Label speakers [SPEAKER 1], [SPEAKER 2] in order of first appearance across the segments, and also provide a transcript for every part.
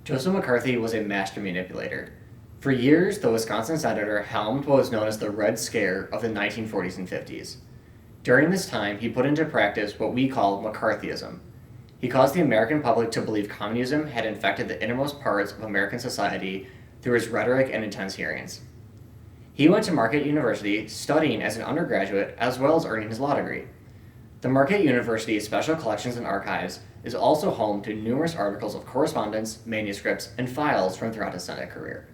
[SPEAKER 1] Joseph McCarthy was a master manipulator. For years, the Wisconsin senator helmed what was known as the Red Scare of the 1940s and 50s. During this time, he put into practice what we call McCarthyism. He caused the American public to believe communism had infected the innermost parts of American society through his rhetoric and intense hearings. He went to Marquette University studying as an undergraduate as well as earning his law degree. The Marquette University Special Collections and Archives is also home to numerous articles of correspondence, manuscripts, and files from throughout his Senate career.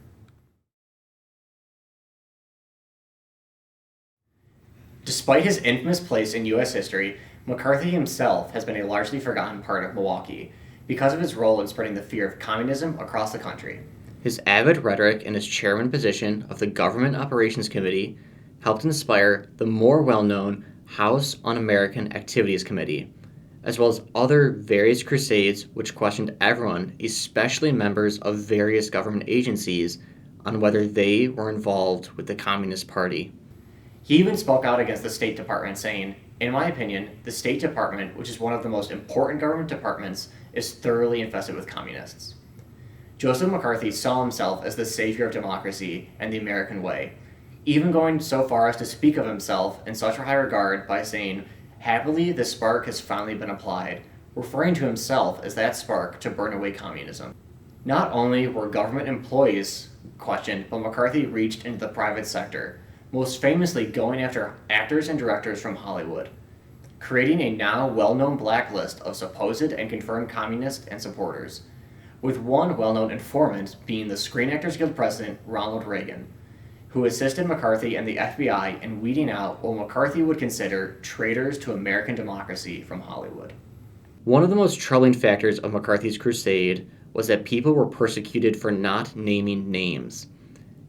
[SPEAKER 1] Despite his infamous place in U.S. history, McCarthy himself has been a largely forgotten part of Milwaukee because of his role in spreading the fear of communism across the country. His avid rhetoric and his chairman position of the Government Operations Committee helped inspire the more well-known House Un-American Activities Committee, as well as other various crusades which questioned everyone, especially members of various government agencies, on whether they were involved with the Communist Party. He even spoke out against the State Department, saying, "In my opinion, the State Department, which is one of the most important government departments, is thoroughly infested with communists." Joseph McCarthy saw himself as the savior of democracy and the American way, even going so far as to speak of himself in such a high regard by saying, "Happily, the spark has finally been applied," referring to himself as that spark to burn away communism. Not only were government employees questioned, but McCarthy reached into the private sector, most famously going after actors and directors from Hollywood, creating a now well-known blacklist of supposed and confirmed communists and supporters, with one well-known informant being the Screen Actors Guild president Ronald Reagan, who assisted McCarthy and the FBI in weeding out what McCarthy would consider traitors to American democracy from Hollywood. One of the most troubling factors of McCarthy's crusade was that people were persecuted for not naming names.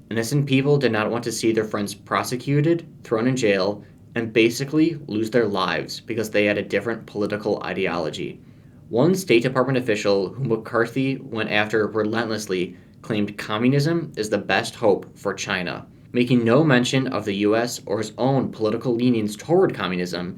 [SPEAKER 1] Innocent people did not want to see their friends prosecuted, thrown in jail, and basically lose their lives because they had a different political ideology. One State Department official whom McCarthy went after relentlessly claimed communism is the best hope for China, making no mention of the US or his own political leanings toward communism,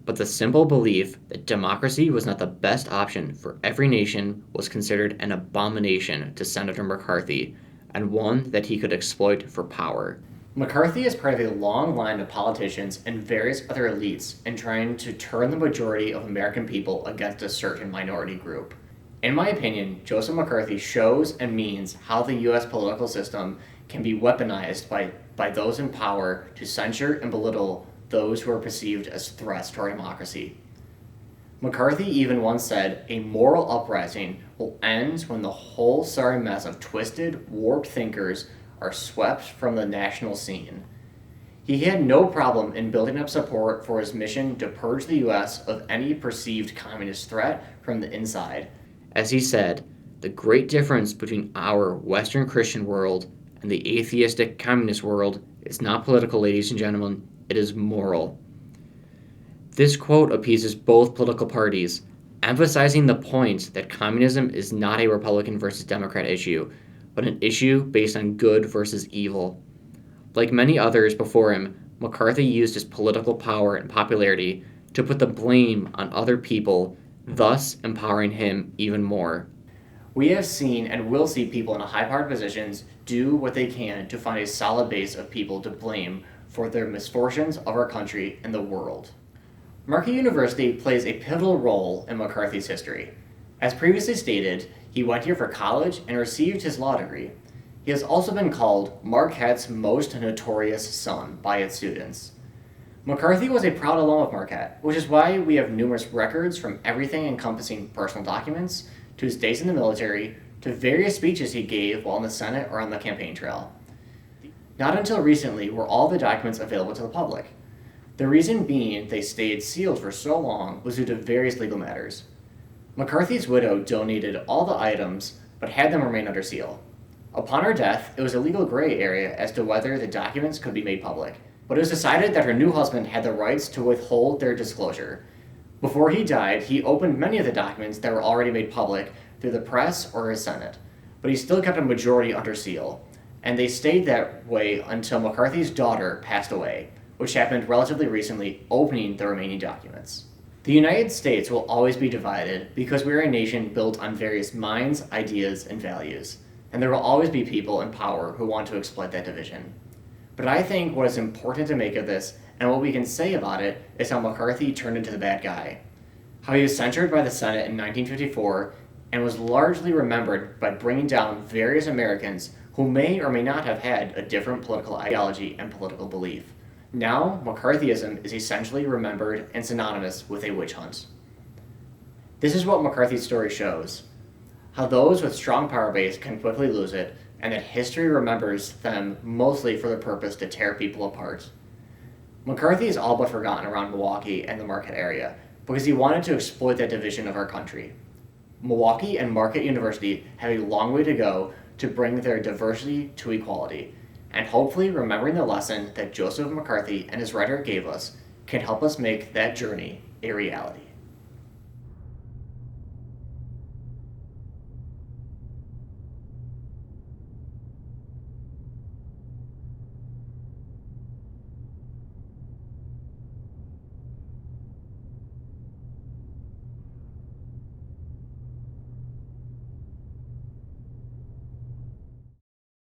[SPEAKER 1] but the simple belief that democracy was not the best option for every nation was considered an abomination to Senator McCarthy, and one that he could exploit for power. McCarthy is part of a long line of politicians and various other elites in trying to turn the majority of American people against a certain minority group. In my opinion, Joseph McCarthy shows and means how the U.S. political system can be weaponized by those in power to censure and belittle those who are perceived as threats to our democracy. McCarthy even once said, "A moral uprising will end when the whole sorry mess of twisted, warped thinkers are swept from the national scene." He had no problem in building up support for his mission to purge the U.S. of any perceived communist threat from the inside. As he said, "The great difference between our Western Christian world and the atheistic communist world is not political, ladies and gentlemen, it is moral." This quote appeases both political parties, emphasizing the point that communism is not a Republican versus Democrat issue, but an issue based on good versus evil. Like many others before him, McCarthy used his political power and popularity to put the blame on other people, thus empowering him even more. We have seen and will see people in high-powered positions do what they can to find a solid base of people to blame for their misfortunes of our country and the world. Marquette University plays a pivotal role in McCarthy's history. As previously stated, he went here for college and received his law degree. He has also been called Marquette's most notorious son by its students. McCarthy was a proud alum of Marquette, which is why we have numerous records from everything encompassing personal documents, to his days in the military, to various speeches he gave while in the Senate or on the campaign trail. Not until recently were all the documents available to the public. The reason being they stayed sealed for so long was due to various legal matters. McCarthy's widow donated all the items, but had them remain under seal. Upon her death, it was a legal gray area as to whether the documents could be made public, but it was decided that her new husband had the rights to withhold their disclosure. Before he died, he opened many of the documents that were already made public through the press or his Senate, but he still kept a majority under seal, and they stayed that way until McCarthy's daughter passed away, which happened relatively recently, opening the remaining documents. The United States will always be divided because we are a nation built on various minds, ideas, and values, and there will always be people in power who want to exploit that division. But I think what is important to make of this, and what we can say about it, is how McCarthy turned into the bad guy. How he was censured by the Senate in 1954 and was largely remembered by bringing down various Americans who may or may not have had a different political ideology and political belief. Now, McCarthyism is essentially remembered and synonymous with a witch hunt. This is what McCarthy's story shows: how those with strong power base can quickly lose it, and that history remembers them mostly for the purpose to tear people apart. McCarthy is all but forgotten around Milwaukee and the Marquette area because he wanted to exploit that division of our country. Milwaukee and Marquette University have a long way to go to bring their diversity to equality, and hopefully remembering the lesson that Joseph McCarthy and his rhetoric gave us can help us make that journey a reality.